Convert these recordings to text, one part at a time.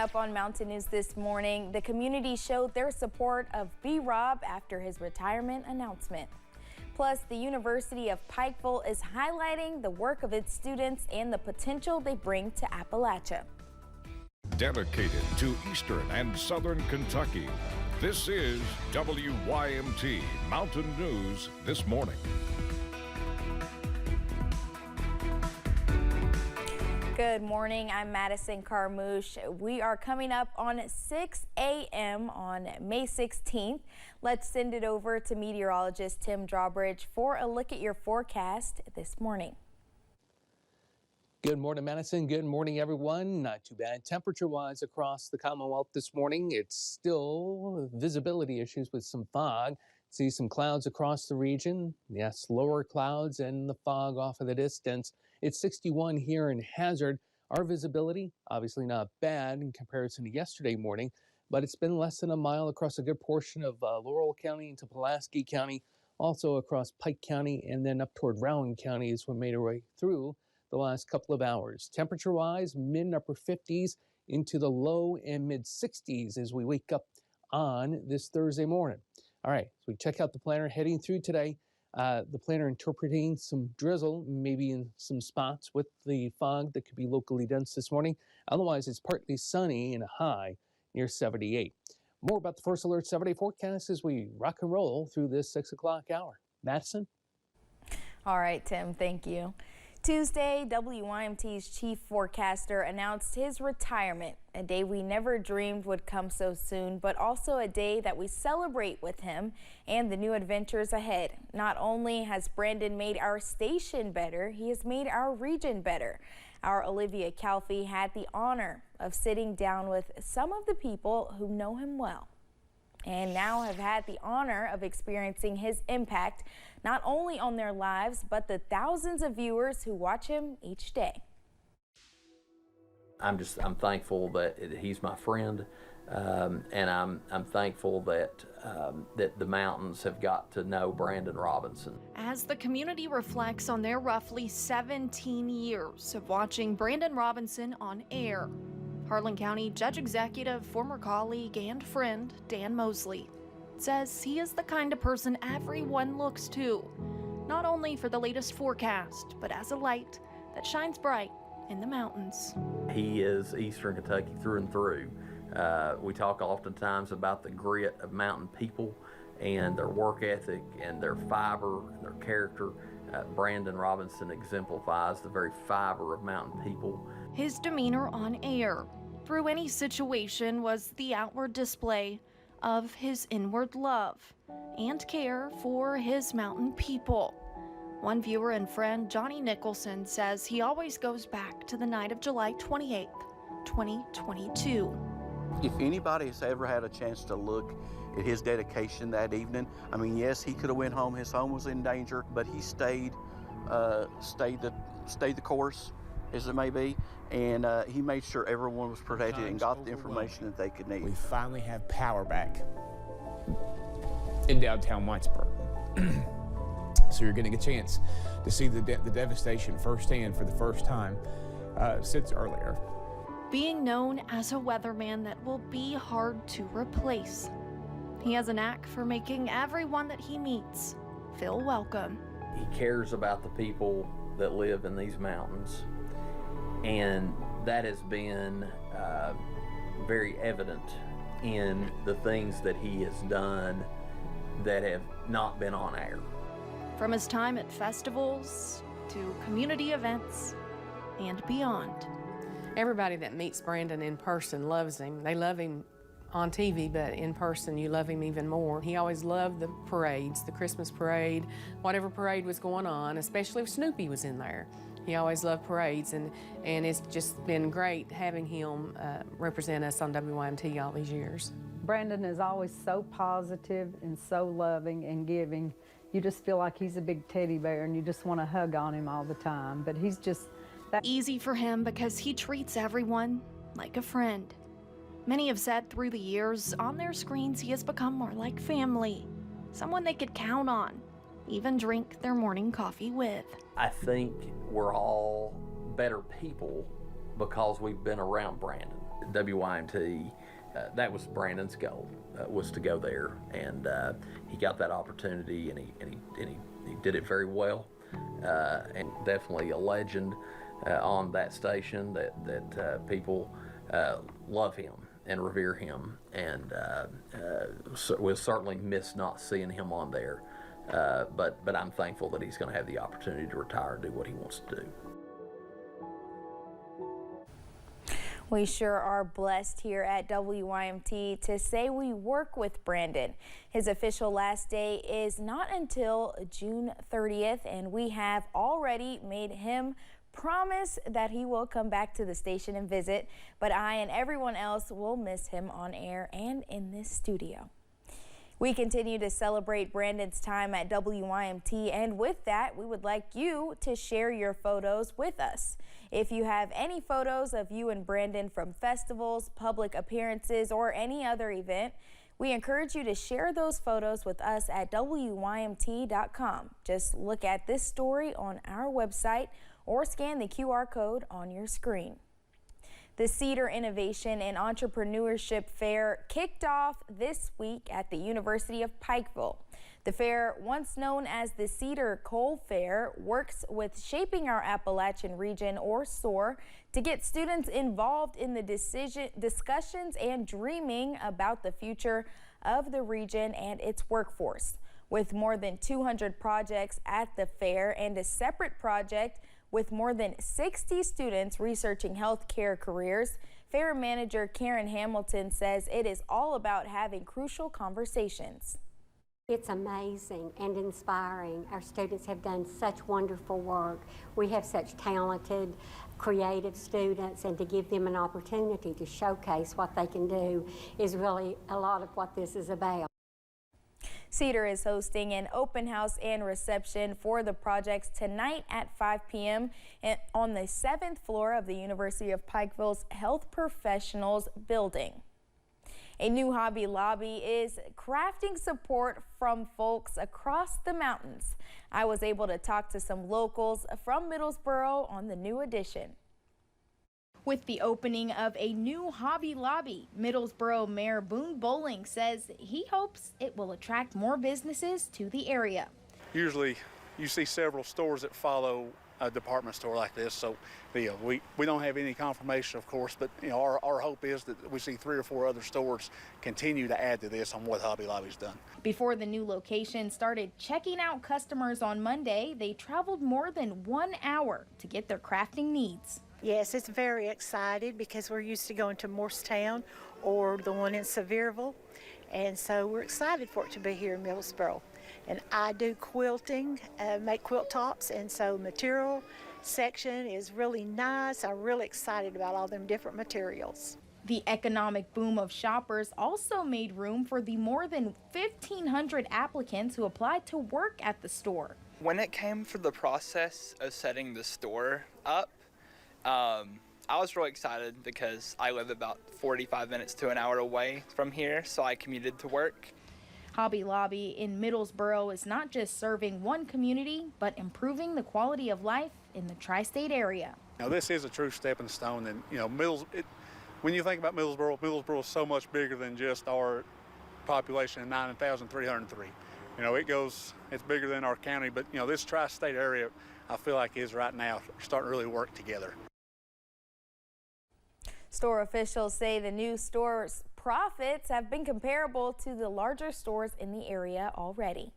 up on Mountain News this morning, the community showed their support of B-Rob after his retirement announcement. Plus, the University of Pikeville is highlighting the work of its students and the potential they bring to Appalachia. Dedicated to Eastern and Southern Kentucky, this is WYMT Mountain News this morning. Good morning, I'm Madison Carmouche. We are coming up on 6 a.m. on May 16th. Let's send it over to meteorologist Tim Drawbridge for a look at your forecast this morning. Good morning, Madison. Good morning, everyone. Not too bad temperature-wise across the Commonwealth this morning. It's still visibility issues with some fog. See some clouds across the region. Yes, lower clouds and the fog off in the distance. It's 61 here in Hazard. Our visibility, obviously not bad in comparison to yesterday morning, but it's been less than a mile across a good portion of Laurel County into Pulaski County, also across Pike County, and then up toward Rowan County is what made our way through the last couple of hours. Temperature-wise, mid and upper 50s into the low and mid 60s as we wake up on this Thursday morning. All right, so we check out the planner heading through today. The planner interpreting some drizzle, maybe in some spots with the fog that could be locally dense this morning. Otherwise, it's partly sunny and a high near 78. More about the First Alert 7-day forecast as we rock and roll through this 6 o'clock hour. Madison? All right, Tim, thank you. Tuesday, WYMT's chief forecaster announced his retirement, a day we never dreamed would come so soon, but also a day that we celebrate with him and the new adventures ahead. Not only has Brandon made our station better, he has made our region better. Our Olivia Calfee had the honor of sitting down with some of the people who know him well, and now have had the honor of experiencing his impact not only on their lives, but the thousands of viewers who watch him each day. I'm thankful that he's my friend, and I'm thankful that that the mountains have got to know Brandon Robinson. As the community reflects on their roughly 17 years of watching Brandon Robinson on air, Harlan County Judge Executive, former colleague and friend Dan Mosley says he is the kind of person everyone looks to, not only for the latest forecast, but as a light that shines bright in the mountains. He is Eastern Kentucky through and through. We talk oftentimes about the grit of mountain people and their work ethic and their fiber and their character. Brandon Robinson exemplifies the very fiber of mountain people. His demeanor on air, through any situation, was the outward display of his inward love and care for his mountain people. One viewer and friend, Johnny Nicholson, says he always goes back to the night of July 28th, 2022. If anybody has ever had a chance to look at his dedication that evening, I mean, yes, he could have went home. His home was in danger, but he stayed the course, as it may be, and he made sure everyone was protected and got the information that they could need. We finally have power back in downtown Whitesburg. So you're getting a chance to see the devastation firsthand for the first time since earlier. Being known as a weatherman that will be hard to replace, he has a knack for making everyone that he meets feel welcome. He cares about the people that live in these mountains, and that has been very evident in the things that he has done that have not been on air. From his time at festivals to community events and beyond. Everybody that meets Brandon in person loves him. They love him on TV, but in person you love him even more. He always loved the parades, the Christmas parade, whatever parade was going on, especially if Snoopy was in there. He always loved parades, and it's just been great having him represent us on WYMT all these years. Brandon is always so positive and so loving and giving. You just feel like he's a big teddy bear and you just want to hug on him all the time, but he's just that easy for him because he treats everyone like a friend. Many have said through the years, on their screens he has become more like family, someone they could count on, even drink their morning coffee with. I think we're all better people because we've been around Brandon. WYMT, that was Brandon's goal, was to go there, and he got that opportunity, and he did it very well, and definitely a legend on that station that people love him and revere him, and we'll certainly miss not seeing him on there, but I'm thankful that he's going to have the opportunity to retire and do what he wants to do. We sure are blessed here at WYMT to say we work with Brandon. His official last day is not until June 30th, and we have already made him promise that he will come back to the station and visit, but I and everyone else will miss him on air and in this studio. We continue to celebrate Brandon's time at WYMT, and with that, we would like you to share your photos with us. If you have any photos of you and Brandon from festivals, public appearances, or any other event, we encourage you to share those photos with us at WYMT.com. Just look at this story on our website or scan the QR code on your screen. The Cedar Innovation and Entrepreneurship Fair kicked off this week at the University of Pikeville. The fair, once known as the Cedar Coal Fair, works with Shaping Our Appalachian Region, or SOAR, to get students involved in the discussions and dreaming about the future of the region and its workforce. With more than 200 projects at the fair and a separate project with more than 60 students researching healthcare careers, fair manager Karen Hamilton says it is all about having crucial conversations. It's amazing and inspiring. Our students have done such wonderful work. We have such talented, creative students, and to give them an opportunity to showcase what they can do is really a lot of what this is about. Cedar is hosting an open house and reception for the projects tonight at 5 p.m. on the 7th floor of the University of Pikeville's Health Professionals building. A new Hobby Lobby is crafting support from folks across the mountains. I was able to talk to some locals from Middlesboro on the new addition. With the opening of a new Hobby Lobby, Middlesboro Mayor Boone Bowling says he hopes it will attract more businesses to the area. Usually you see several stores that follow a department store like this, so we don't have any confirmation, of course, but our hope is that we see 3 or 4 other stores continue to add to this on what Hobby Lobby's done. Before the new location started checking out customers on Monday, they traveled more than 1 hour to get their crafting needs. Yes, it's very excited because we're used to going to Morristown or the one in Sevierville, and so we're excited for it to be here in Middlesboro. And I do quilting, make quilt tops, and so material section is really nice. I'm really excited about all them different materials. The economic boom of shoppers also made room for the more than 1,500 applicants who applied to work at the store. When it came for the process of setting the store up, I was really excited because I live about 45 minutes to an hour away from here, so I commuted to work. Hobby Lobby in Middlesboro is not just serving one community, but improving the quality of life in the tri-state area. Now, this is a true stepping stone, and when you think about Middlesboro is so much bigger than just our population of 9,303. It's bigger than our county, but this tri-state area, I feel like is right now starting to really work together. Store officials say the new store's profits have been comparable to the larger stores in the area already.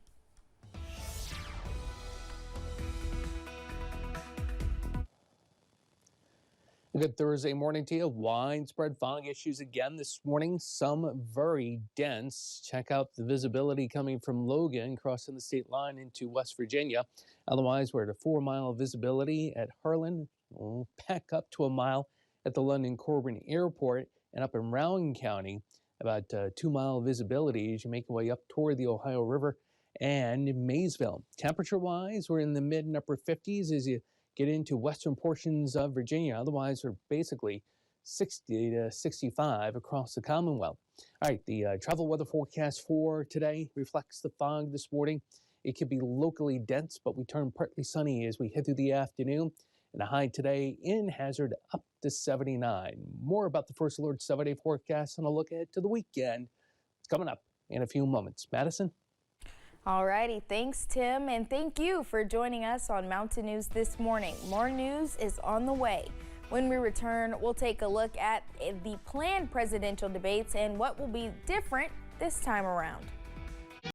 A good Thursday morning to you. Widespread fog issues again this morning, some very dense. Check out the visibility coming from Logan crossing the state line into West Virginia. Otherwise, we're at a 4-mile visibility at Harlan. We'll back up to a mile at the London Corbin Airport, and up in Rowan County, about 2-mile visibility as you make your way up toward the Ohio River and Maysville. Temperature-wise, we're in the mid and upper 50s as you get into western portions of Virginia. Otherwise, we're basically 60 to 65 across the Commonwealth. All right, the travel weather forecast for today reflects the fog this morning. It could be locally dense, but we turn partly sunny as we head through the afternoon. and a high today in Hazard up to 79. More about the First Alert 7-day forecast and a look ahead to the weekend. It's coming up in a few moments. Madison? All righty, thanks Tim, and thank you for joining us on Mountain News this morning. More news is on the way. When we return, we'll take a look at the planned presidential debates and what will be different this time around.